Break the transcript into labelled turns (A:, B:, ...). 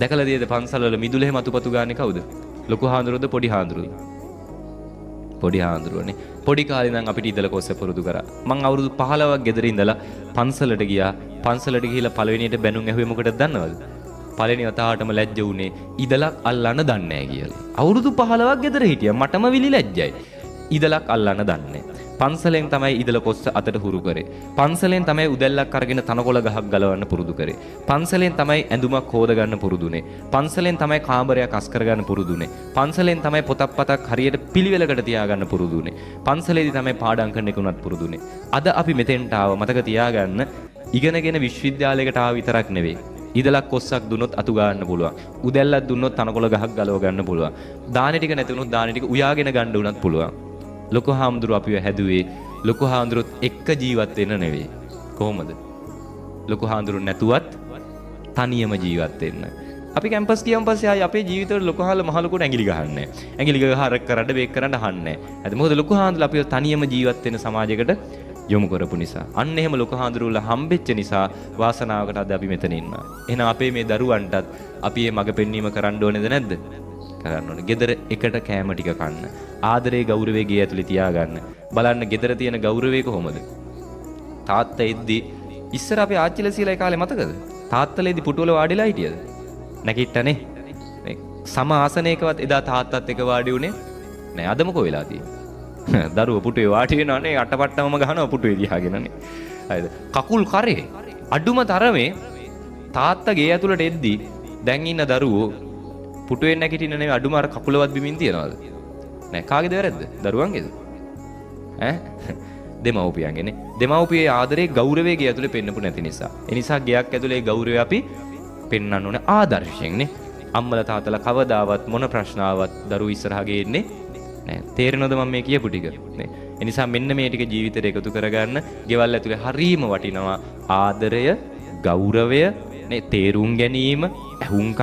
A: දැකලා තියෙද පන්සල් වල මිදුලේ මතුපතු ගානේ කවුද? ලොකු හාමුදුරුවෝද පොඩි හාමුදුරුවෝද? පොඩි හාමුදුරුවෝනේ. පොඩි කාලේ ඉඳන් අපිට ඉඳලා කොස්ස පුරුදු කරා. මං අවුරුදු 15ක් ගෙදර ඉඳලා පන්සලට ගියා. පන්සලට ගිහිල්ලා පළවෙනියට බැනුම් ඇහුවේ මොකටද දන්නවද? පළවෙනි වතාවටම ලැජ්ජ වුණේ ඉදලක් අල්ලන්න දන්නේ නැහැ කියලා. අවුරුදු 15ක් ගෙදර හිටියා. මටම විලි ලැජ්ජයි. ඉදලක් අල්ලන්න දන්නේ. පන්සලෙන් තමයි ඉදල කොස්ස අතට හුරු කරේ. පන්සලෙන් තමයි උදැල්ලක් අරගෙන තනකොළ ගහක් ගලවන්න පුරුදු කරේ. පන්සලෙන් තමයි ඇඳුමක් හොද ගන්න පුරුදුනේ. පන්සලෙන් තමයි කාමරයක් අස් කර ගන්න පුරුදුනේ. පන්සලෙන් තමයි පොතක් පතක් හරියට පිළිවෙලකට තියාගන්න පුරුදුනේ. පන්සලේදී තමයි පාඩම් කරන්න එක උනත් පුරුදුනේ. අද අපි මෙතෙන්ට ආව මතක තියාගන්න ඉගෙනගෙන විශ්වවිද්‍යාලයකට ආව විතරක් නෙවෙයි. ඉදලක් කොස්සක් දුන්නොත් අතු ගන්න පුළුවන්. උදැල්ලක් දුන්නොත් තනකොළ ගහක් ගලව ගන්න පුළුවන්. දාන ටික නැති වුණොත් දාන ටික උයාගෙන ගන්න උනත් පුළුවන්. ලොකු හාමුදුරුවෝ අපිව හැදුවේ ලොකු හාමුදුරුවොත් එක්ක ජීවත් වෙන්න නෙවෙයි. කොහොමද? ලොකු හාමුදුරුවෝ නැතුවත් තනියම ජීවත් වෙන්න. අපි කැම්පස් ගියන් පස්සේ ආයේ අපේ ජීවිතවල ලොකු හාල මහ ලොකුට ඇඟිලි ගහන්නේ නැහැ. ඇඟිලි ගහ හරක් කරන්න බේක් කරන්න අහන්නේ නැහැ. හරි මොකද ලොකු හාමුදුරුවෝ අපිව තනියම ජීවත් වෙන සමාජයකට යොමු කරපු නිසා. අන්න එහෙම ලොකු හාමුදුරුවෝලා හම්බෙච්ච නිසා වාසනාවකට අද අපි මෙතන ඉන්නවා. එහෙනම් අපේ මේ දරුවන්ටත් අපි මේ මඟ පෙන්වීම කරන්න ඕනේද නැද්ද? කරන්න ඕනේ. ගෙදර එකට කෑම ටික කන්න. ආදරේ ගෞරවේ ගේ ඇතුලේ තියාගන්න. බලන්න ගෙදර තියෙන ගෞරවේ කොහොමද? තාත්තා එද්දි ඉස්සර අපේ ආච්චිලා සීලා කාලේ මතකද? තාත්තලේදී පුටුවල වාඩිලා හිටියද? නැගිට්ටනේ. මේ සම ආසනයකවත් එදා තාත්තත් එක වාඩි උනේ නෑ. අද මොකෝ වෙලා තියෙන්නේ? දරුවෝ පුටුවේ වාඩි වෙනවනේ අටපට්ටමම ගහනවා පුටුවේ දිහාගෙනනේ. හරිද? කකුල් කරේ අඩුම තරමේ තාත්තා ගේ ඇතුලට එද්දි දැන් ඉන්න දරුවෝ පුටුවෙන් නැගිටින්න නෙවෙයි අඩුම අර කකුලවත් බිමින් තියනවාද? නෑ. කාගේද වැරද්ද? දරුවන්ගේද? ඈ? දෙමව්පියන්ගේනේ. දෙමව්පියේ ආදරේ ගෞරවයේ ගේ ඇතුලේ පෙන්නපු නැති නිසා. ඒ නිසා ගෙයක් ඇතුලේ ගෞරවය අපි පෙන්වන්න ඕනේ ආදර්ශයෙන්නේ. අම්මලා තාත්තලා කවදාවත් මොන ප්‍රශ්නාවක් දරුවෝ ඉස්සරහා ගේන්නේ නෑ. තේරෙනවද මම මේ කියපු ටික? නේ. ඒ නිසා මෙන්න මේ ටික ජීවිතේට එකතු කරගන්න. ගෙවල් ඇතුලේ හරීම වටිනවා ආදරය, ගෞරවය, නේ තේරුම් ගැනීම, ඇහුම්කන්